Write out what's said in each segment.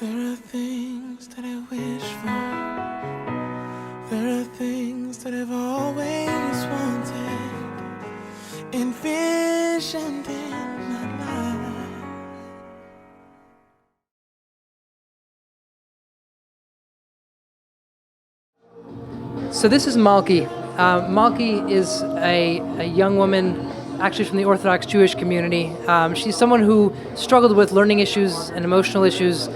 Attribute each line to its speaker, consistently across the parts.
Speaker 1: There are things that I wish for. There are things that I've always wanted, envisioned in my life.
Speaker 2: So this is Malky. Malky is a young woman actually from the Orthodox Jewish community. She's someone who struggled with learning issues and emotional issues,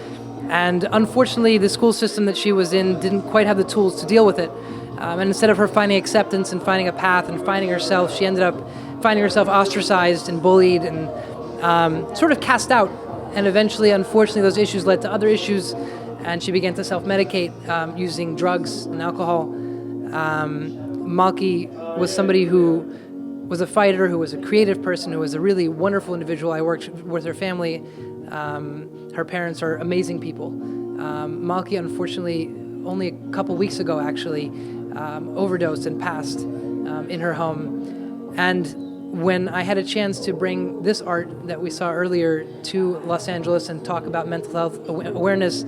Speaker 2: and unfortunately the school system that she was in didn't quite have the tools to deal with it. And instead of her finding acceptance and finding a path and finding herself, she ended up finding herself ostracized and bullied and sort of cast out. And eventually, unfortunately, those issues led to other issues, and she began to self-medicate using drugs and alcohol. Malky was somebody who was a fighter, who was a creative person, who was a really wonderful individual. I worked with her family. Her parents are amazing people. Malky, unfortunately, only a couple weeks ago, actually, overdosed and passed in her home. And when I had a chance to bring this art that we saw earlier to Los Angeles and talk about mental health awareness,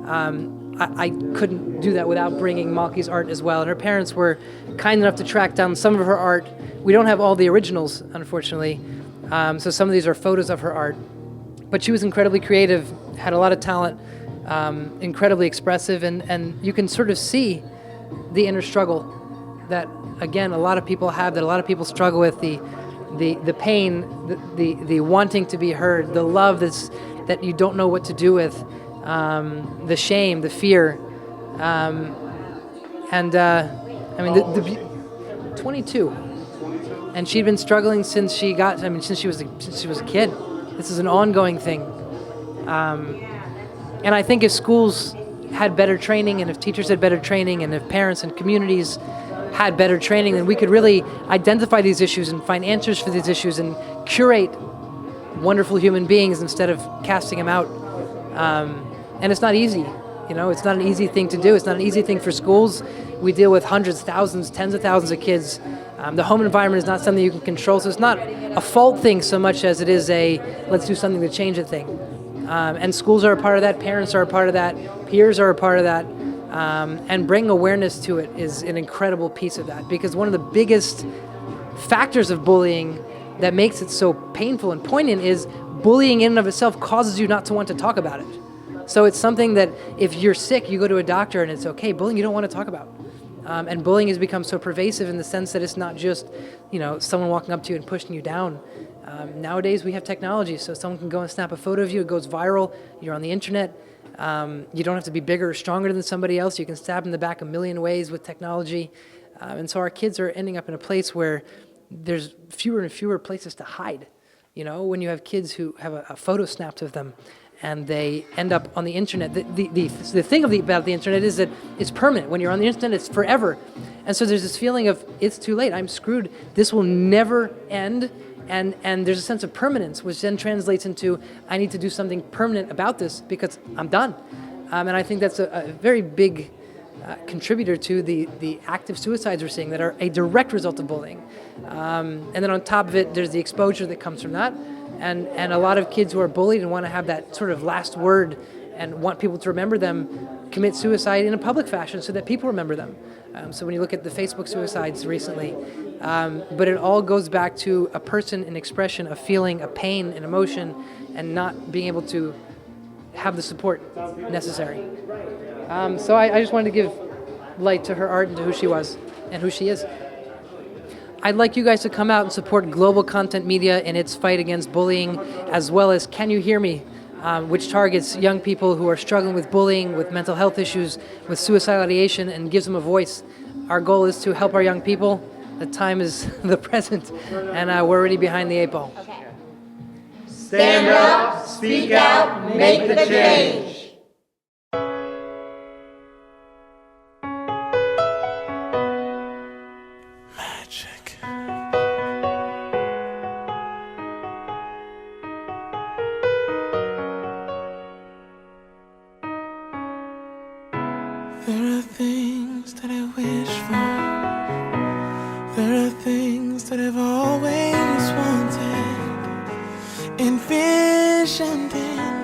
Speaker 2: I couldn't do that without bringing Malky's art as well. And her parents were kind enough to track down some of her art. We don't have all the originals, unfortunately. So some of these are photos of her art. But she was incredibly creative, had a lot of talent, incredibly expressive, and you can sort of see the inner struggle that, again, a lot of people have, that a lot of people struggle with, the pain, the wanting to be heard, the love that you don't know what to do with, the shame, the fear, I mean, 22, and she'd been struggling since she was a kid. This is an ongoing thing, and I think if schools had better training, and if teachers had better training, and if parents and communities had better training, then we could really identify these issues and find answers for these issues and curate wonderful human beings instead of casting them out. And it's not easy, it's not an easy thing to do. It's not an easy thing for schools. We deal with hundreds, thousands, tens of thousands of kids. The home environment is not something you can control, so it's not a fault thing so much as it is a let's do something to change a thing. And schools are a part of that, parents are a part of that, peers are a part of that, and bringing awareness to it is an incredible piece of that, because one of the biggest factors of bullying that makes it so painful and poignant is bullying in and of itself causes you not to want to talk about it. So it's something that if you're sick, you go to a doctor and it's okay. Bullying you don't want to talk about. And bullying has become so pervasive in the sense that it's not just, someone walking up to you and pushing you down. Nowadays we have technology, so someone can go and snap a photo of you, it goes viral, you're on the internet. You don't have to be bigger or stronger than somebody else. You can stab in the back a million ways with technology. And so our kids are ending up in a place where there's fewer and fewer places to hide. When you have kids who have a photo snapped of them and they end up on the internet, the thing about the internet is that it's permanent. When you're on the internet, it's forever. And so there's this feeling of, it's too late, I'm screwed, this will never end. And there's a sense of permanence, which then translates into, I need to do something permanent about this because I'm done. And I think that's a very big contributor to the active suicides we're seeing that are a direct result of bullying. And then on top of it, there's the exposure that comes from that. And a lot of kids who are bullied and want to have that sort of last word and want people to remember them commit suicide in a public fashion so that people remember them. So when you look at the Facebook suicides recently, but it all goes back to a person, an expression, a feeling, a pain, an emotion, and not being able to have the support necessary. So I just wanted to give light to her art and to who she was and who she is. I'd like you guys to come out and support Global Content Media in its fight against bullying, as well as Can You Hear Me, which targets young people who are struggling with bullying, with mental health issues, with suicidal ideation, and gives them a voice. Our goal is to help our young people. The time is the present, and we're already behind the 8 ball.
Speaker 3: Okay.
Speaker 4: Stand up, speak out, make the change.
Speaker 1: Magic. There are things that I wish for. There are things that I've always wanted, envisioned in